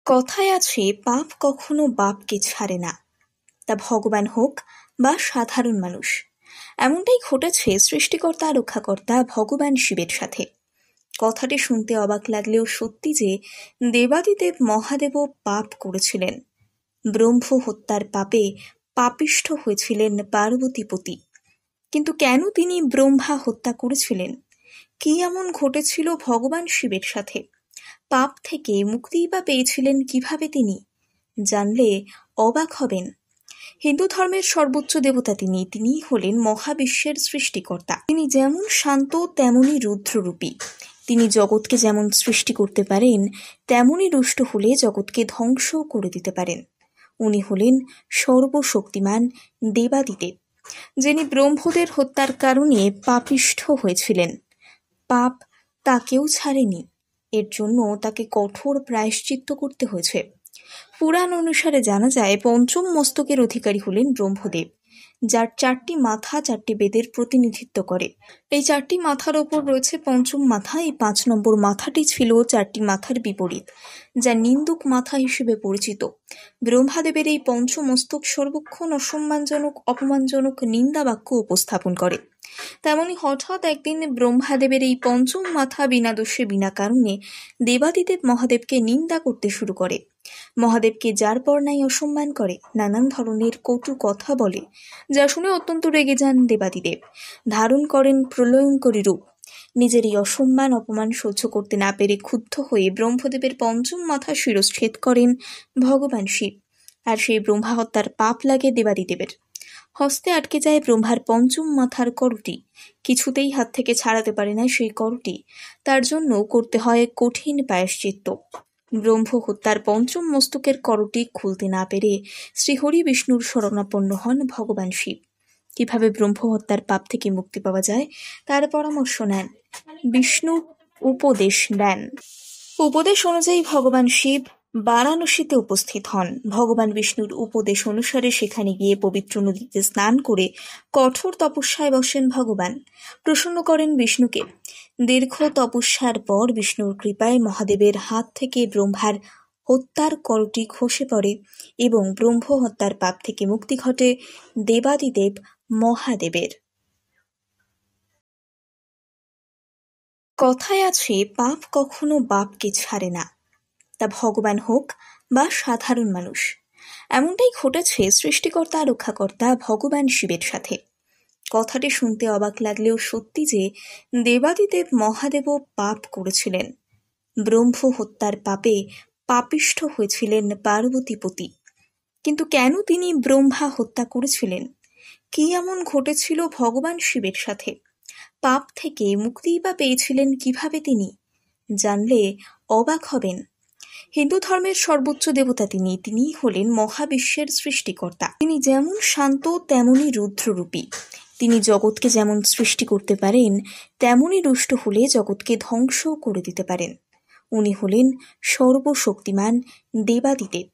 কথায় আছে, পাপ কখনো বাপকে ছাড়ে না, তা ভগবান হোক বা সাধারণ মানুষ। এমনটাই ঘটেছে সৃষ্টিকর্তা রক্ষাকর্তা ভগবান শিবের সাথে। কথাটি শুনতে অবাক লাগলেও সত্যি যে দেবাদিদেব মহাদেবও পাপ করেছিলেন। ব্রহ্ম হত্যার পাপে পাপিষ্ঠ হয়েছিলেন পার্বতীপতি। কিন্তু কেন তিনি ব্রহ্মা হত্যা করেছিলেন? কি এমন ঘটেছিল ভগবান শিবের সাথে? পাপ থেকে মুক্তিই বা পেয়েছিলেন কিভাবে তিনি? জানলে অবাক হবেন। হিন্দু ধর্মের সর্বোচ্চ দেবতা তিনিই হলেন মহাবিশ্বের সৃষ্টিকর্তা। তিনি যেমন শান্ত তেমনই রুদ্ররূপী। তিনি জগৎকে যেমন সৃষ্টি করতে পারেন, তেমনই রুষ্ট হলে জগৎকে ধ্বংস করে দিতে পারেন। উনি হলেন সর্বশক্তিমান দেবাদিদেব, যিনি ব্রহ্মদের হত্যার কারণে পাপিষ্ঠ হয়েছিলেন। পাপ তাকেও ছাড়েনি, এর জন্য তাকে কঠোর প্রায়শ্চিত্ত করতে হয়েছে। পুরাণ অনুসারে জানা যায়, পঞ্চম মস্তকের অধিকারী হলেন ব্রহ্মদেব, যার 4টি মাথা 4টি বেদের প্রতিনিধিত্ব করে। এই 4টি মাথার ওপর রয়েছে পঞ্চম মাথা। এই 5 নম্বর মাথাটি ছিল 4টি মাথার বিপরীত, যা নিন্দুক মাথা হিসেবে পরিচিত। ব্রহ্মাদেবের এই পঞ্চমস্তক সর্বক্ষণ অসম্মানজনক, অপমানজনক নিন্দা বাক্য উপস্থাপন করে। তেমনি হঠাৎ একদিন ব্রহ্মাদেবের এই পঞ্চম মাথা বিনা দোষে বিনা কারণে দেবাদিদেব মহাদেবকে নিন্দা করতে শুরু করে। মহাদেবকে যার পর নাই অসম্মান করে, নানান ধরনের কটু কথা বলে, যা শুনে অত্যন্ত রেগে যান দেবাদিদেব। ধারণ করেন প্রলয়ঙ্করী রূপ। নিজের এই অসম্মান অপমান সহ্য করতে না পেরে ক্ষুব্ধ হয়ে ব্রহ্মদেবের পঞ্চম মাথা শিরচ্ছেদ করেন ভগবান শিব। আর সেই ব্রহ্মা হত্যার পাপ লাগে দেবাদিদেবের। হস্তে আটকে যায় ব্রহ্মার পঞ্চম মাথার করটি। কিছুতেই হাত থেকে ছাড়াতে পারে না সেই করটি। তার জন্য করতে হয় কঠিন প্রায়শ্চিত্ত। ব্রহ্ম হত্যার পঞ্চম মস্তকের করটি খুলতে না পেরে শ্রীহরি বিষ্ণুর শরণাপন্ন হন ভগবান শিব। কিভাবে ব্রহ্ম হত্যার পাপ থেকে মুক্তি পাওয়া যায় তার পরামর্শ নেন, বিষ্ণু উপদেশ দেন। উপদেশ অনুযায়ী ভগবান শিব বারাণসীতে উপস্থিত হন। ভগবান বিষ্ণুর উপদেশ অনুসারে সেখানে গিয়ে পবিত্র নদীতে স্নান করে কঠোর তপস্যায় বসেন ভগবান। প্রসন্ন করেন বিষ্ণুকে। দীর্ঘ তপস্যার পর বিষ্ণুর কৃপায় মহাদেবের হাত থেকে ব্রহ্মার হত্যার করটি খসে পড়ে এবং ব্রহ্ম হত্যার পাপ থেকে মুক্তি ঘটে দেবাদিদেব মহাদেবের। কথায় আছে, পাপ কখনো বাপকে ছাড়ে না, তা ভগবান হোক বা সাধারণ মানুষ। এমনটাই ঘটেছে সৃষ্টিকর্তা রক্ষাকর্তা ভগবান শিবের সাথে। কথাটি শুনতে অবাক লাগলেও সত্যি যে দেবাদিদেব মহাদেবও পাপ করেছিলেন। ব্রহ্ম হত্যার পাপে পাপিষ্ঠ হয়েছিলেন পার্বতীপতি। কিন্তু কেন তিনি ব্রহ্মা হত্যা করেছিলেন? কি এমন ঘটেছিল ভগবান শিবের সাথে? পাপ থেকে মুক্তিই বা পেয়েছিলেন কিভাবে তিনি? জানলে অবাক হবেন। হিন্দু ধর্মের সর্বোচ্চ দেবতা তিনিই হলেন মহাবিশ্বের সৃষ্টিকর্তা। তিনি যেমন শান্ত তেমনই রুদ্ররূপী। তিনি জগৎকে যেমন সৃষ্টি করতে পারেন, তেমনই রুষ্ট হলে জগৎকে ধ্বংস করে দিতে পারেন। উনি হলেন সর্বশক্তিমান দেবাদিদেব,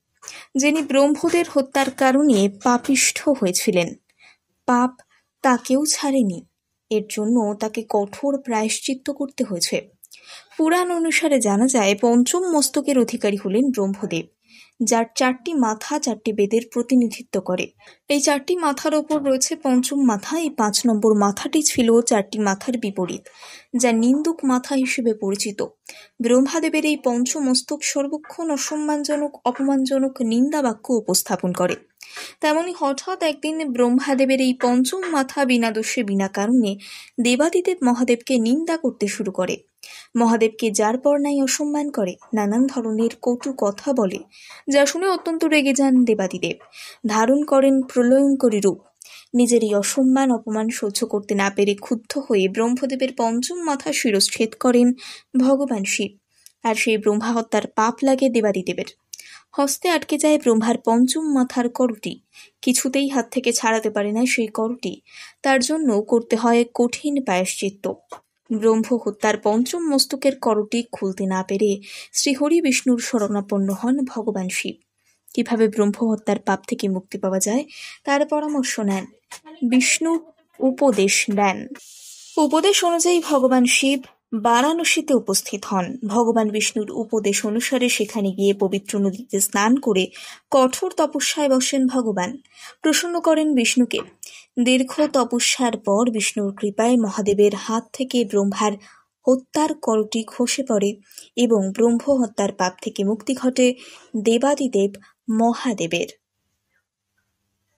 যিনি ব্রহ্মদের হত্যার কারণে পাপিষ্ঠ হয়েছিলেন। পাপ তাকেও ছাড়েনি, এর জন্য তাকে কঠোর প্রায়শ্চিত্ত করতে হয়েছে। পুরাণ অনুসারে জানা যায়, পঞ্চম মস্তকের অধিকারী হলেন ব্রহ্মদেব, যার 4টি মাথা 4টি বেদের প্রতিনিধিত্ব করে। এই 4টি মাথার ওপর রয়েছে পঞ্চম মাথা। এই 5 নম্বর মাথাটি ছিল 4টি মাথার বিপরীত, যা নিন্দুক মাথা হিসেবে পরিচিত। ব্রহ্মাদেবের এই পঞ্চমস্তক সর্বক্ষণ অসম্মানজনক, অপমানজনক নিন্দা বাক্য উপস্থাপন করে। তেমনি হঠাৎ একদিন ব্রহ্মাদেবের এই পঞ্চম মাথা বিনা দোষে বিনা কারণে দেবাদিদেব মহাদেবকে নিন্দা করতে শুরু করে। মহাদেবকে যার পর নাই অসম্মান করে, নানান ধরনের কটু কথা বলে, যা শুনে অত্যন্ত রেগে যান দেবাদিদেব। ধারণ করেন প্রলয়ঙ্করী রূপ। নিজের এই অসম্মান অপমান সহ্য করতে না পেরে ক্ষুব্ধ হয়ে ব্রহ্মদেবের পঞ্চম মাথা শিরচ্ছেদ করেন ভগবান শিব। আর সেই ব্রহ্মা হত্যার পাপ লাগে দেবাদিদেবের। হস্তে আটকে যায় ব্রহ্মার পঞ্চম মাথার করটি। কিছুতেই হাত থেকে ছাড়াতে পারে না সেই করটি। তার জন্য করতে হয় কঠিন প্রায়শ্চিত্ত। ব্রহ্ম হত্যার পঞ্চম মস্তকের করটি খুলতে না পেরে শ্রীহরি বিষ্ণুর শরণাপন্ন হন ভগবান শিব। কিভাবে ব্রহ্ম হত্যার পাপ থেকে মুক্তি পাওয়া যায় তার পরামর্শ নেন, বিষ্ণু উপদেশ দেন। উপদেশ অনুযায়ী ভগবান শিব বারাণসীতে উপস্থিত হন। ভগবান বিষ্ণুর উপদেশ অনুসারে সেখানে গিয়ে পবিত্র নদীতে স্নান করে কঠোর তপস্যায় বসেন ভগবান। প্রসন্ন করেন বিষ্ণুকে। দীর্ঘ তপস্যার পর বিষ্ণুর কৃপায় মহাদেবের হাত থেকে ব্রহ্মার হত্যার করটি খসে পড়ে এবং ব্রহ্ম হত্যার পাপ থেকে মুক্তি ঘটে দেবাদিদেব মহাদেবের।